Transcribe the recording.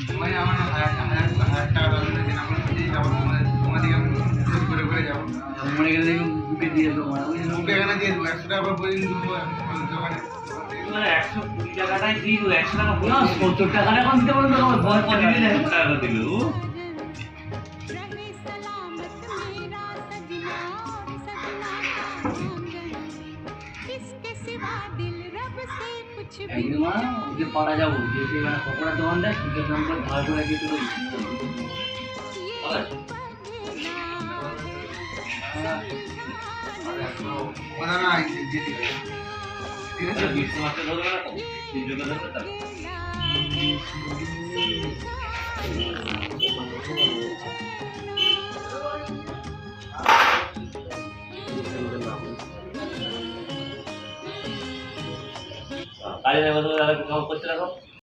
তোমায় আমার 1000 টাকা দরকার আছে, আমরা দিয়ে যাবো তোমাদের আমি করে করে যাবো। মনে গেলে দেখি বুকে দিয়ে দেবো, বুকে এখানে দিয়ে দেবো, 100 টাকা করে দেবো দোকানে। 120 টাকাটাই দিই, 100 টাকা না 70 টাকাটা এখন দিতে বলতো তোমার ভয় করে দিলে 100 টাকা দিল। একদিন মা ওকে পাড়া যাবো, যে সেখানে পকোড়া দোকান দেয় সুখের দাম করে ধার করে দিয়ে তো কথা না যেতে ঠিক আছে। 20 মাসে ধরবে না তো, 30 টাকা ধরবে তাহলে। কাজে যাবো তো, করতে রাখো।